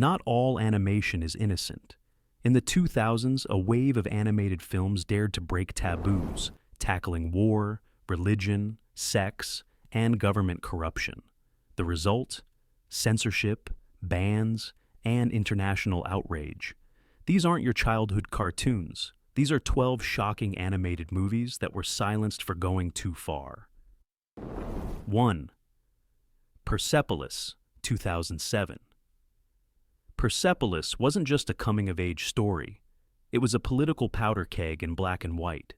Not all animation is innocent. In the 2000s, a wave of animated films dared to break taboos, tackling war, religion, sex, and government corruption. The result? Censorship, bans, and international outrage. These aren't your childhood cartoons. These are 12 shocking animated movies that were silenced for going too far. 1. Persepolis, 2007. Persepolis wasn't just a coming-of-age story. It was a political powder keg in black and white.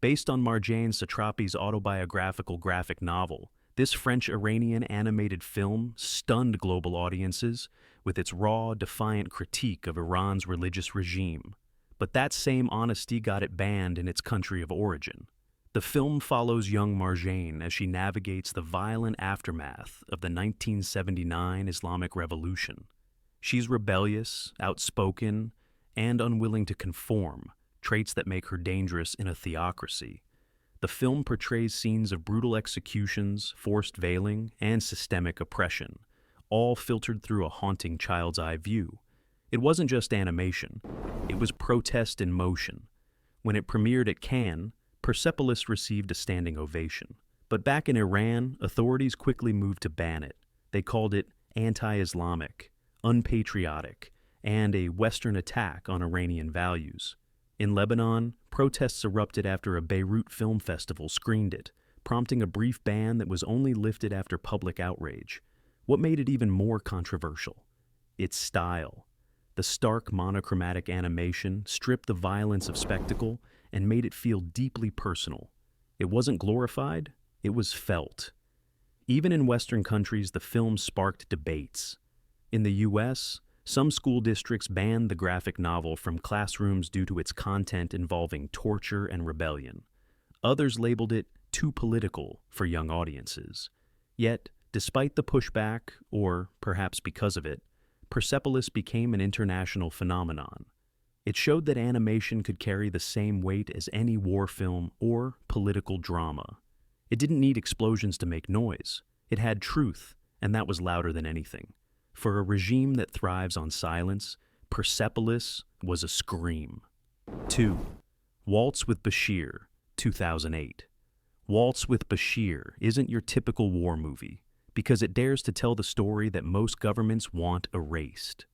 Based on Marjane Satrapi's autobiographical graphic novel, this French-Iranian animated film stunned global audiences with its raw, defiant critique of Iran's religious regime. But that same honesty got it banned in its country of origin. The film follows young Marjane as she navigates the violent aftermath of the 1979 Islamic Revolution. She's rebellious, outspoken, and unwilling to conform, traits that make her dangerous in a theocracy. The film portrays scenes of brutal executions, forced veiling, and systemic oppression, all filtered through a haunting child's eye view. It wasn't just animation, it was protest in motion. When it premiered at Cannes, Persepolis received a standing ovation. But back in Iran, authorities quickly moved to ban it. They called it anti-Islamic, unpatriotic, and a Western attack on Iranian values. In Lebanon, protests erupted after a Beirut film festival screened it, prompting a brief ban that was only lifted after public outrage. What made it even more controversial? Its style. The stark monochromatic animation stripped the violence of spectacle and made it feel deeply personal. It wasn't glorified, it was felt. Even in Western countries, the film sparked debates. In the US, some school districts banned the graphic novel from classrooms due to its content involving torture and rebellion. Others labeled it too political for young audiences. Yet, despite the pushback, or perhaps because of it, Persepolis became an international phenomenon. It showed that animation could carry the same weight as any war film or political drama. It didn't need explosions to make noise. It had truth, and that was louder than anything. For a regime that thrives on silence, Persepolis was a scream. 2. Waltz with Bashir, 2008. Waltz with Bashir isn't your typical war movie, because it dares to tell the story that most governments want erased.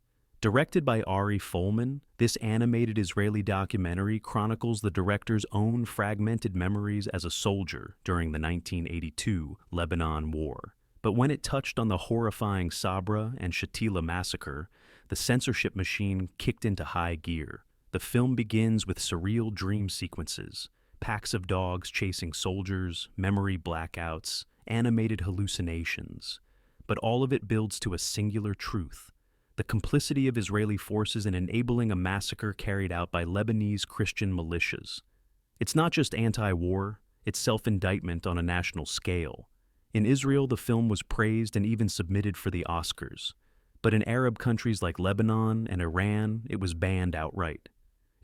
Directed by Ari Folman, this animated Israeli documentary chronicles the director's own fragmented memories as a soldier during the 1982 Lebanon War. But when it touched on the horrifying Sabra and Shatila massacre, the censorship machine kicked into high gear. The film begins with surreal dream sequences, packs of dogs chasing soldiers, memory blackouts, animated hallucinations. But all of it builds to a singular truth: the complicity of Israeli forces in enabling a massacre carried out by Lebanese Christian militias. It's not just anti-war, it's self-indictment on a national scale. In Israel, the film was praised and even submitted for the Oscars. But in Arab countries like Lebanon and Iran, it was banned outright.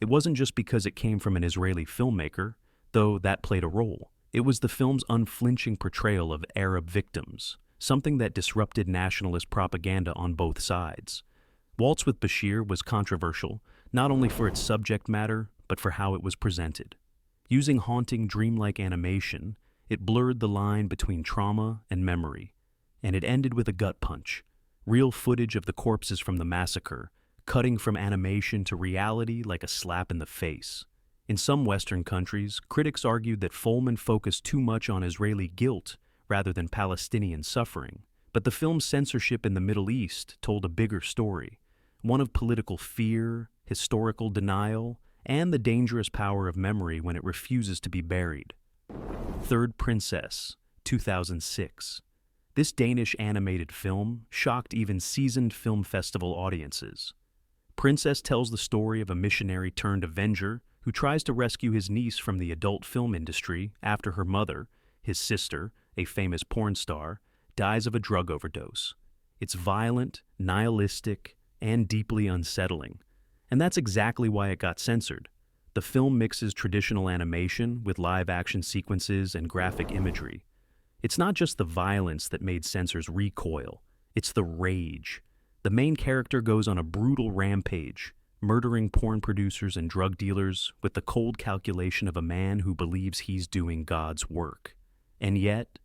It wasn't just because it came from an Israeli filmmaker, though that played a role. It was the film's unflinching portrayal of Arab victims, something that disrupted nationalist propaganda on both sides. Waltz with Bashir was controversial, not only for its subject matter, but for how it was presented. Using haunting, dreamlike animation, it blurred the line between trauma and memory, and it ended with a gut punch. Real footage of the corpses from the massacre, cutting from animation to reality like a slap in the face. In some Western countries, critics argued that Folman focused too much on Israeli guilt rather than Palestinian suffering. But the film's censorship in the Middle East told a bigger story, one of political fear, historical denial, and the dangerous power of memory when it refuses to be buried. Third Princess, 2006. This Danish animated film shocked even seasoned film festival audiences. Princess tells the story of a missionary turned avenger who tries to rescue his niece from the adult film industry after her mother, his sister, a famous porn star, dies of a drug overdose. It's violent, nihilistic, and deeply unsettling. And that's exactly why it got censored. The film mixes traditional animation with live-action sequences and graphic imagery. It's not just the violence that made censors recoil, it's the rage. The main character goes on a brutal rampage, murdering porn producers and drug dealers with the cold calculation of a man who believes he's doing God's work. And yet,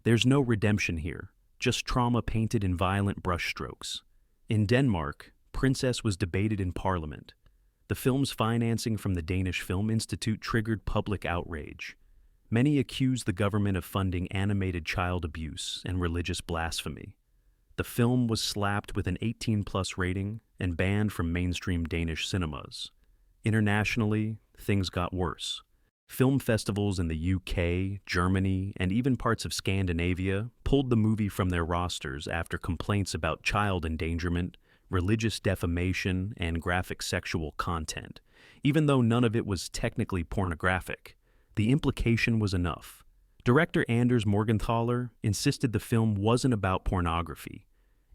there's no redemption here, just trauma painted in violent brushstrokes. In Denmark, Princess was debated in Parliament. The film's financing from the Danish Film Institute triggered public outrage. Many accused the government of funding animated child abuse and religious blasphemy. The film was slapped with an 18+ rating and banned from mainstream Danish cinemas. Internationally, things got worse. Film festivals in the UK, Germany, and even parts of Scandinavia pulled the movie from their rosters after complaints about child endangerment, religious defamation, and graphic sexual content. Even though none of it was technically pornographic, the implication was enough. Director Anders Morgenthaler insisted the film wasn't about pornography.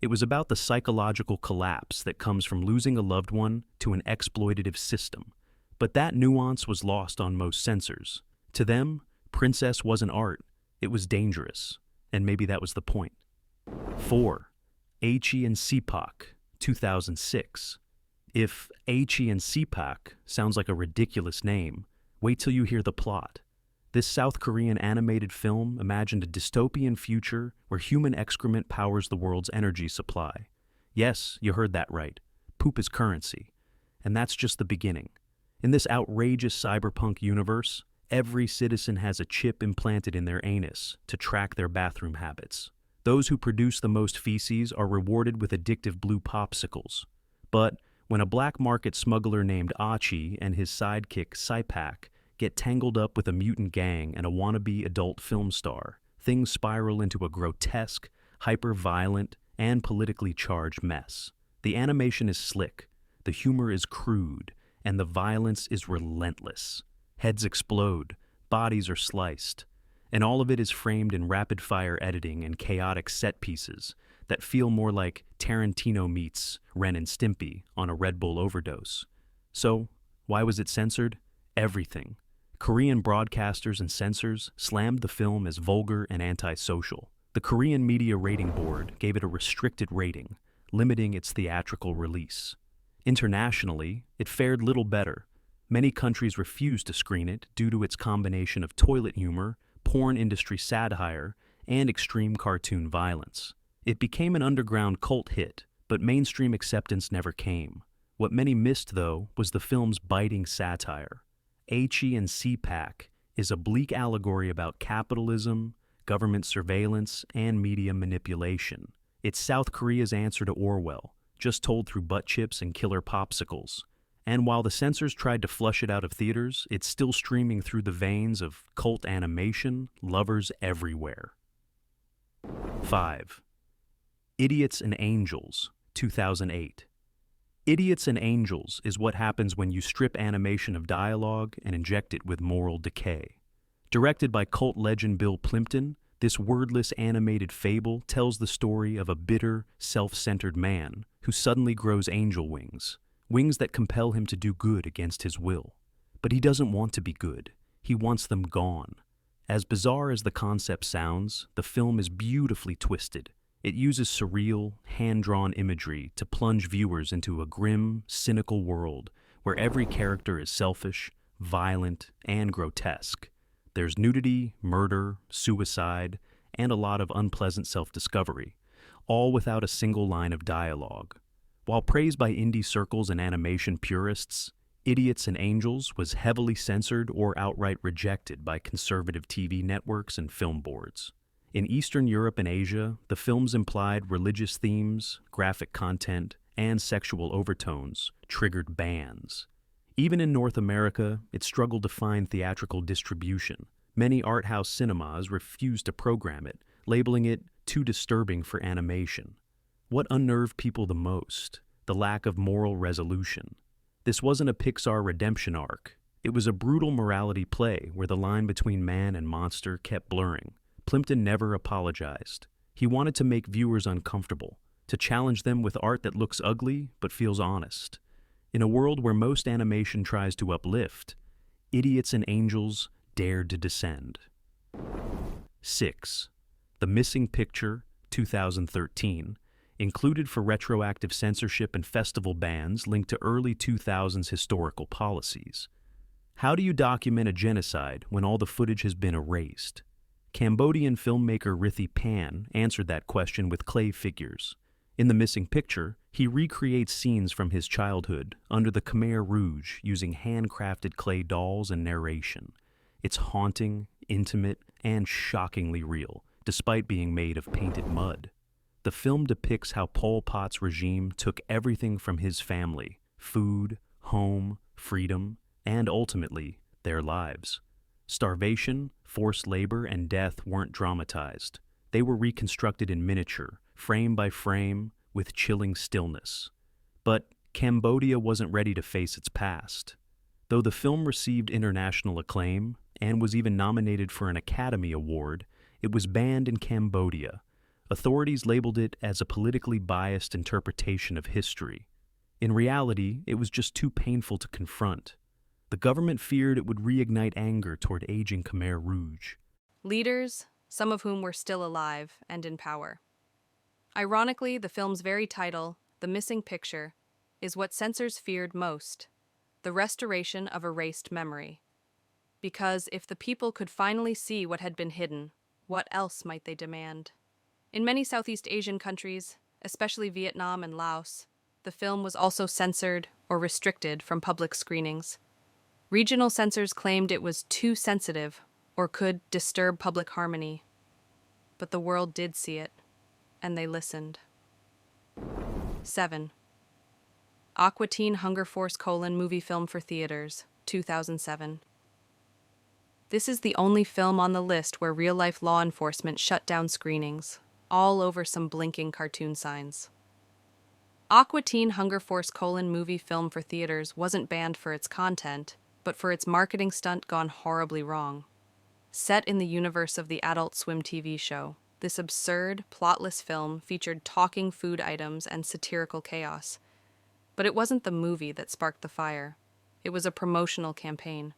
It was about the psychological collapse that comes from losing a loved one to an exploitative system. But that nuance was lost on most censors. To them, Princess wasn't art, it was dangerous. And maybe that was the point. 4. Aichi and CPAC, 2006. If Aichi and CPAC sounds like a ridiculous name, wait till you hear the plot. This South Korean animated film imagined a dystopian future where human excrement powers the world's energy supply. Yes, you heard that right. Poop is currency. And that's just the beginning. In this outrageous cyberpunk universe, every citizen has a chip implanted in their anus to track their bathroom habits. Those who produce the most feces are rewarded with addictive blue popsicles. But when a black market smuggler named Achi and his sidekick CPAC get tangled up with a mutant gang and a wannabe adult film star, things spiral into a grotesque, hyper-violent, and politically charged mess. The animation is slick, the humor is crude, and the violence is relentless. Heads explode, bodies are sliced, and all of it is framed in rapid-fire editing and chaotic set pieces that feel more like Tarantino meets Ren and Stimpy on a Red Bull overdose. So, why was it censored? Everything. Korean broadcasters and censors slammed the film as vulgar and antisocial. The Korean Media Rating Board gave it a restricted rating, limiting its theatrical release. Internationally, it fared little better. Many countries refused to screen it due to its combination of toilet humor, porn industry satire, and extreme cartoon violence. It became an underground cult hit, but mainstream acceptance never came. What many missed, though, was the film's biting satire. Aichi and CPAC is a bleak allegory about capitalism, government surveillance, and media manipulation. It's South Korea's answer to Orwell, just told through butt chips and killer popsicles. And while the censors tried to flush it out of theaters, it's still streaming through the veins of cult animation, lovers everywhere. 5. Idiots and Angels, 2008. Idiots and Angels is what happens when you strip animation of dialogue and inject it with moral decay. Directed by cult legend Bill Plimpton, this wordless animated fable tells the story of a bitter, self-centered man who suddenly grows angel wings, wings that compel him to do good against his will. But he doesn't want to be good. He wants them gone. As bizarre as the concept sounds, the film is beautifully twisted. It uses surreal, hand-drawn imagery to plunge viewers into a grim, cynical world where every character is selfish, violent, and grotesque. There's nudity, murder, suicide, and a lot of unpleasant self-discovery, all without a single line of dialogue. While praised by indie circles and animation purists, Idiots and Angels was heavily censored or outright rejected by conservative TV networks and film boards. In Eastern Europe and Asia, the film's implied religious themes, graphic content, and sexual overtones triggered bans. Even in North America, it struggled to find theatrical distribution. Many art house cinemas refused to program it, labeling it too disturbing for animation. What unnerved people the most? The lack of moral resolution. This wasn't a Pixar redemption arc. It was a brutal morality play where the line between man and monster kept blurring. Plimpton never apologized. He wanted to make viewers uncomfortable, to challenge them with art that looks ugly but feels honest. In a world where most animation tries to uplift, Idiots and Angels dared to descend. 6. The Missing Picture, 2013. included for retroactive censorship and festival bans linked to early 2000s historical policies. How do you document a genocide when all the footage has been erased? Cambodian filmmaker Rithi Pan answered that question with clay figures. In The Missing Picture, he recreates scenes from his childhood under the Khmer Rouge using handcrafted clay dolls and narration. It's haunting, intimate, and shockingly real, despite being made of painted mud. The film depicts how Pol Pot's regime took everything from his family: food, home, freedom, and ultimately, their lives. Starvation, forced labor, and death weren't dramatized. They were reconstructed in miniature, frame by frame, with chilling stillness. But Cambodia wasn't ready to face its past. Though the film received international acclaim and was even nominated for an Academy Award, it was banned in Cambodia. Authorities labeled it as a politically biased interpretation of history. In reality, it was just too painful to confront. The government feared it would reignite anger toward aging Khmer Rouge. Leaders, some of whom were still alive and in power. Ironically, the film's very title, The Missing Picture, is what censors feared most: the restoration of erased memory. Because if the people could finally see what had been hidden, what else might they demand? In many Southeast Asian countries, especially Vietnam and Laos, the film was also censored or restricted from public screenings. Regional censors claimed it was too sensitive or could disturb public harmony. But the world did see it, and they listened. 7. Aquatine Hunger Force: movie film for theaters, 2007. This is the only film on the list where real-life law enforcement shut down screenings, all over some blinking cartoon signs. Aquatine Hunger Force: movie film for theaters wasn't banned for its content, but for its marketing stunt gone horribly wrong. Set in the universe of the Adult Swim TV show, this absurd, plotless film featured talking food items and satirical chaos. But it wasn't the movie that sparked the fire. It was a promotional campaign.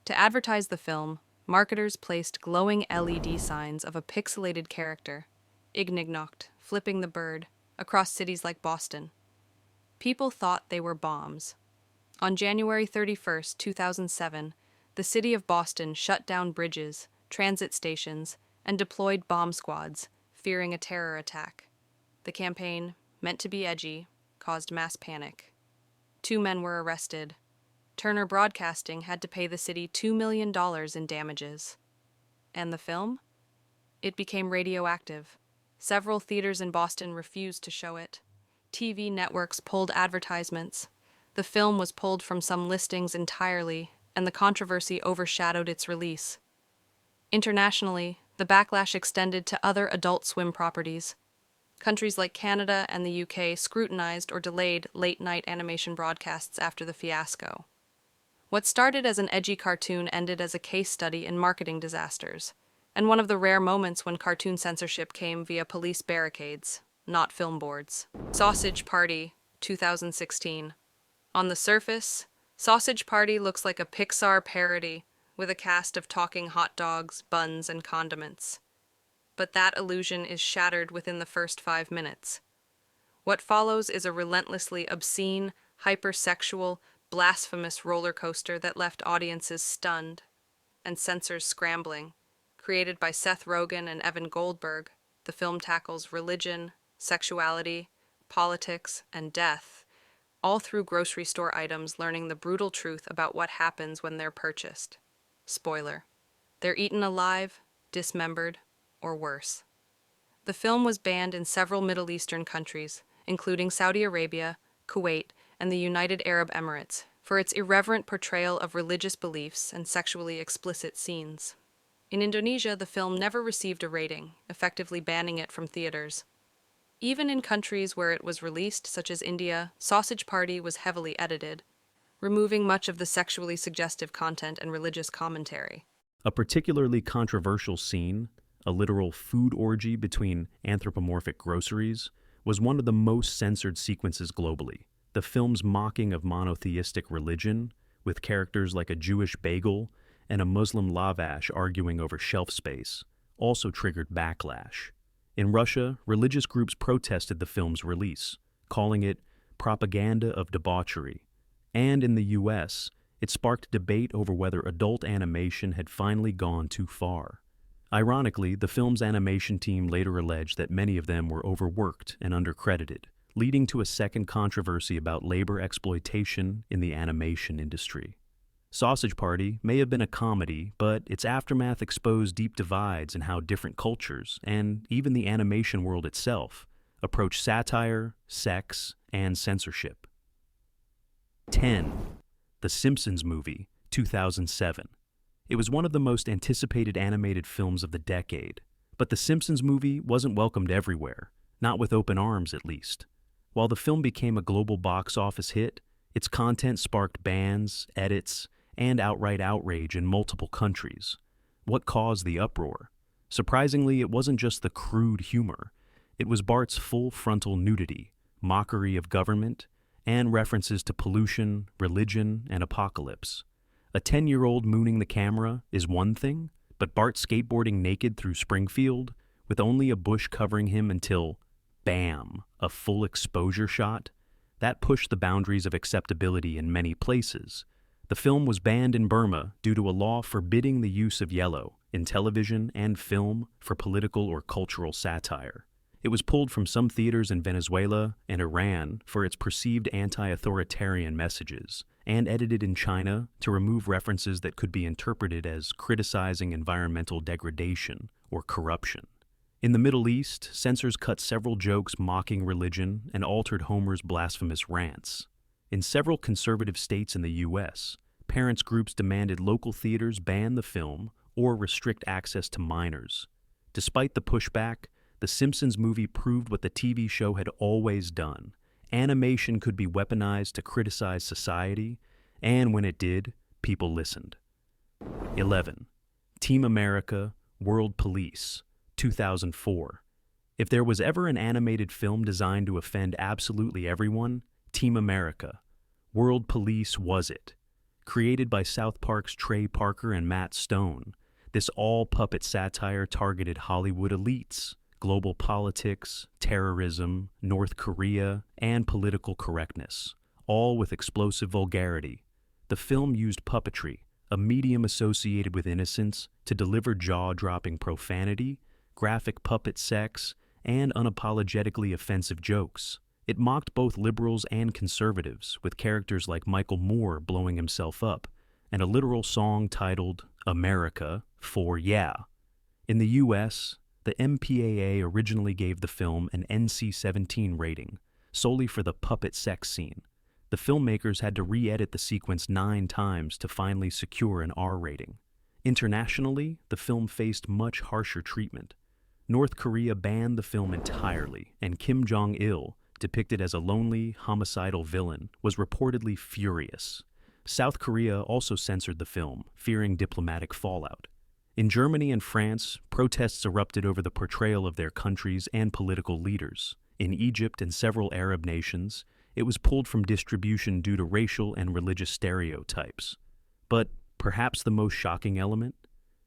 To advertise the film, marketers placed glowing LED signs of a pixelated character, Ignignokt, flipping the bird, across cities like Boston. People thought they were bombs. On January 31st, 2007, the city of Boston shut down bridges, transit stations, and deployed bomb squads, fearing a terror attack. The campaign, meant to be edgy, caused mass panic. 2 men were arrested. Turner Broadcasting had to pay the city $2 million in damages. And the film? It became radioactive. Several theaters in Boston refused to show it. TV networks pulled advertisements. The film was pulled from some listings entirely, and the controversy overshadowed its release. Internationally, the backlash extended to other Adult Swim properties. Countries like Canada and the UK scrutinized or delayed late-night animation broadcasts after the fiasco. What started as an edgy cartoon ended as a case study in marketing disasters, and one of the rare moments when cartoon censorship came via police barricades, not film boards. Sausage Party, 2016. On the surface, Sausage Party looks like a Pixar parody with a cast of talking hot dogs, buns, and condiments. But that illusion is shattered within the first 5 minutes. What follows is a relentlessly obscene, hypersexual, blasphemous roller coaster that left audiences stunned and censors scrambling. Created by Seth Rogen and Evan Goldberg, the film tackles religion, sexuality, politics, and death, all through grocery store items, learning the brutal truth about what happens when they're purchased. Spoiler: they're eaten alive, dismembered, or worse. The film was banned in several Middle Eastern countries, including Saudi Arabia, Kuwait, and the United Arab Emirates, for its irreverent portrayal of religious beliefs and sexually explicit scenes. In Indonesia, the film never received a rating, effectively banning it from theaters. Even in countries where it was released, such as India, Sausage Party was heavily edited, removing much of the sexually suggestive content and religious commentary. A particularly controversial scene, a literal food orgy between anthropomorphic groceries, was one of the most censored sequences globally. The film's mocking of monotheistic religion, with characters like a Jewish bagel and a Muslim lavash arguing over shelf space, also triggered backlash. In Russia, religious groups protested the film's release, calling it propaganda of debauchery. And in the US, it sparked debate over whether adult animation had finally gone too far. Ironically, the film's animation team later alleged that many of them were overworked and undercredited, leading to a second controversy about labor exploitation in the animation industry. Sausage Party may have been a comedy, but its aftermath exposed deep divides in how different cultures, and even the animation world itself, approach satire, sex, and censorship. 10. The Simpsons Movie, 2007. It was one of the most anticipated animated films of the decade, but The Simpsons Movie wasn't welcomed everywhere, not with open arms at least. While the film became a global box office hit, its content sparked bans, edits, and outright outrage in multiple countries. What caused the uproar? Surprisingly, it wasn't just the crude humor. It was Bart's full frontal nudity, mockery of government, and references to pollution, religion, and apocalypse. A 10-year-old mooning the camera is one thing, but Bart skateboarding naked through Springfield, with only a bush covering him until, bam, a full exposure shot, that pushed the boundaries of acceptability in many places. The film was banned in Burma due to a law forbidding the use of yellow in television and film for political or cultural satire. It was pulled from some theaters in Venezuela and Iran for its perceived anti-authoritarian messages, and edited in China to remove references that could be interpreted as criticizing environmental degradation or corruption. In the Middle East, censors cut several jokes mocking religion and altered Homer's blasphemous rants. In several conservative states in the U.S., parents' groups demanded local theaters ban the film or restrict access to minors. Despite the pushback, The Simpsons Movie proved what the TV show had always done. Animation could be weaponized to criticize society, and when it did, people listened. 11. Team America, World Police, 2004. If there was ever an animated film designed to offend absolutely everyone, Team America, World Police was it. Created by South Park's Trey Parker and Matt Stone, this all-puppet satire targeted Hollywood elites, global politics, terrorism, North Korea, and political correctness, all with explosive vulgarity. The film used puppetry, a medium associated with innocence, to deliver jaw-dropping profanity, graphic puppet sex, and unapologetically offensive jokes. It mocked both liberals and conservatives, with characters like Michael Moore blowing himself up, and a literal song titled America for Yeah. In the U.S., the MPAA originally gave the film an NC-17 rating, solely for the puppet sex scene. The filmmakers had to re-edit the sequence 9 times to finally secure an R rating. Internationally, the film faced much harsher treatment. North Korea banned the film entirely, and Kim Jong-il, depicted as a lonely, homicidal villain, was reportedly furious. South Korea also censored the film, fearing diplomatic fallout. In Germany and France, protests erupted over the portrayal of their countries and political leaders. In Egypt and several Arab nations, it was pulled from distribution due to racial and religious stereotypes. But perhaps the most shocking element?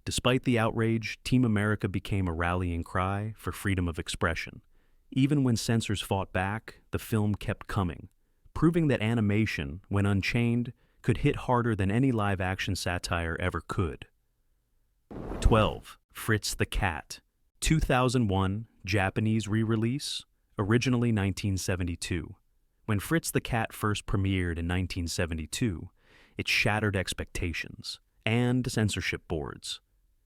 Despite the outrage, Team America became a rallying cry for freedom of expression. Even when censors fought back, the film kept coming, proving that animation, when unchained, could hit harder than any live-action satire ever could. 12. Fritz the Cat, 2001, Japanese re-release, originally 1972. When Fritz the Cat first premiered in 1972, it shattered expectations and censorship boards.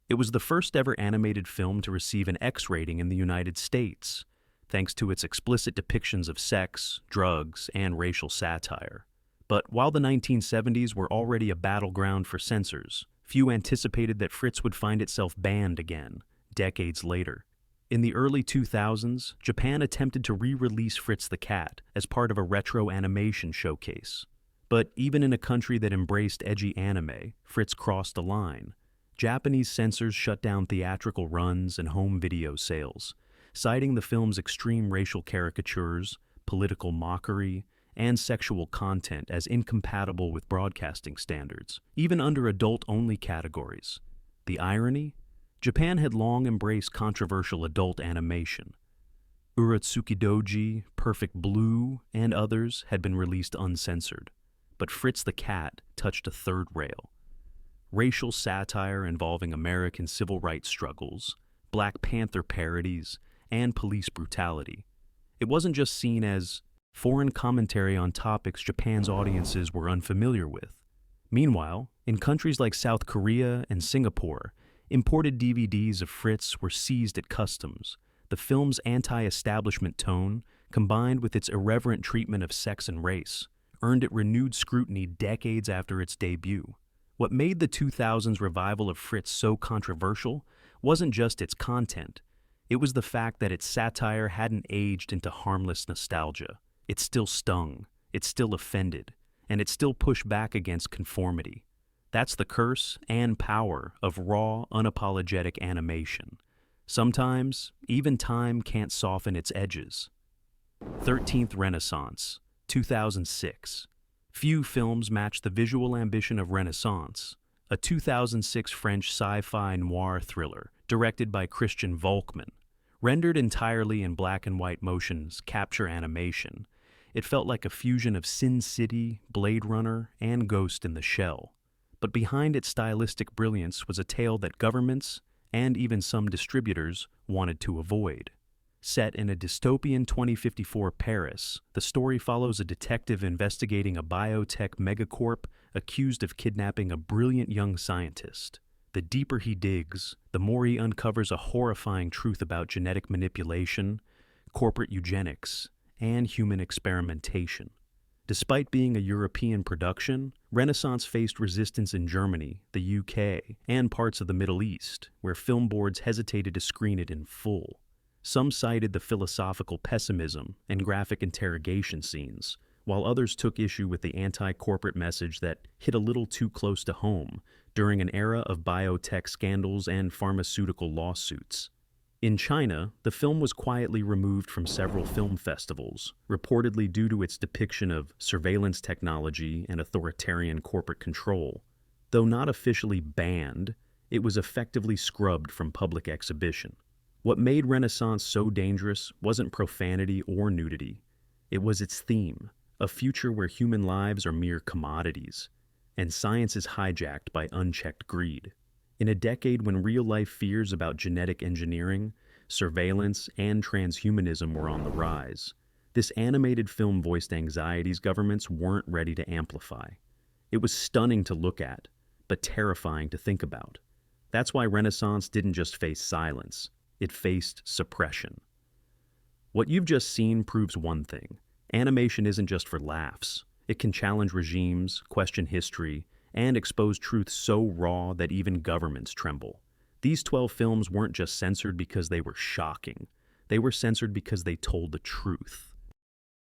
It was the first ever animated film to receive an X rating in the United States, thanks to its explicit depictions of sex, drugs, and racial satire. But while the 1970s were already a battleground for censors, few anticipated that Fritz would find itself banned again, decades later. In the early 2000s, Japan attempted to re-release Fritz the Cat as part of a retro animation showcase. But even in a country that embraced edgy anime, Fritz crossed the line. Japanese censors shut down theatrical runs and home video sales, citing the film's extreme racial caricatures, political mockery, and sexual content as incompatible with broadcasting standards, even under adult-only categories. The irony? Japan had long embraced controversial adult animation. Uratsukidoji, Perfect Blue, and others had been released uncensored, but Fritz the Cat touched a third rail. Racial satire involving American civil rights struggles, Black Panther parodies, and police brutality. It wasn't just seen as foreign commentary on topics Japan's audiences were unfamiliar with. Meanwhile, in countries like South Korea and Singapore, imported DVDs of Fritz were seized at customs. The film's anti-establishment tone, combined with its irreverent treatment of sex and race, earned it renewed scrutiny decades after its debut. What made the 2000s revival of Fritz so controversial wasn't just its content. It was the fact that its satire hadn't aged into harmless nostalgia. It still stung, it still offended, and it still pushed back against conformity. That's the curse and power of raw, unapologetic animation. Sometimes, even time can't soften its edges. 13th Renaissance, 2006. Few films match the visual ambition of Renaissance, a 2006 French sci-fi noir thriller directed by Christian Volkmann. Rendered entirely in black and white motions capture animation, it felt like a fusion of Sin City, Blade Runner, and Ghost in the Shell. But behind its stylistic brilliance was a tale that governments, and even some distributors, wanted to avoid. Set in a dystopian 2054 Paris, the story follows a detective investigating a biotech megacorp accused of kidnapping a brilliant young scientist. The deeper he digs, the more he uncovers a horrifying truth about genetic manipulation, corporate eugenics, and human experimentation. Despite being a European production, Renaissance faced resistance in Germany, the UK, and parts of the Middle East, where film boards hesitated to screen it in full. Some cited the philosophical pessimism and graphic interrogation scenes, while others took issue with the anti-corporate message that hit a little too close to home during an era of biotech scandals and pharmaceutical lawsuits. In China, the film was quietly removed from several film festivals, reportedly due to its depiction of surveillance technology and authoritarian corporate control. Though not officially banned, it was effectively scrubbed from public exhibition. What made Renaissance so dangerous wasn't profanity or nudity. It was its theme, a future where human lives are mere commodities, and science is hijacked by unchecked greed. In a decade when real-life fears about genetic engineering, surveillance, and transhumanism were on the rise, this animated film voiced anxieties governments weren't ready to amplify. It was stunning to look at, but terrifying to think about. That's why Renaissance didn't just face silence. It faced suppression. What you've just seen proves one thing. Animation isn't just for laughs. It can challenge regimes, question history, and expose truth so raw that even governments tremble. These 12 films weren't just censored because they were shocking. They were censored because they told the truth.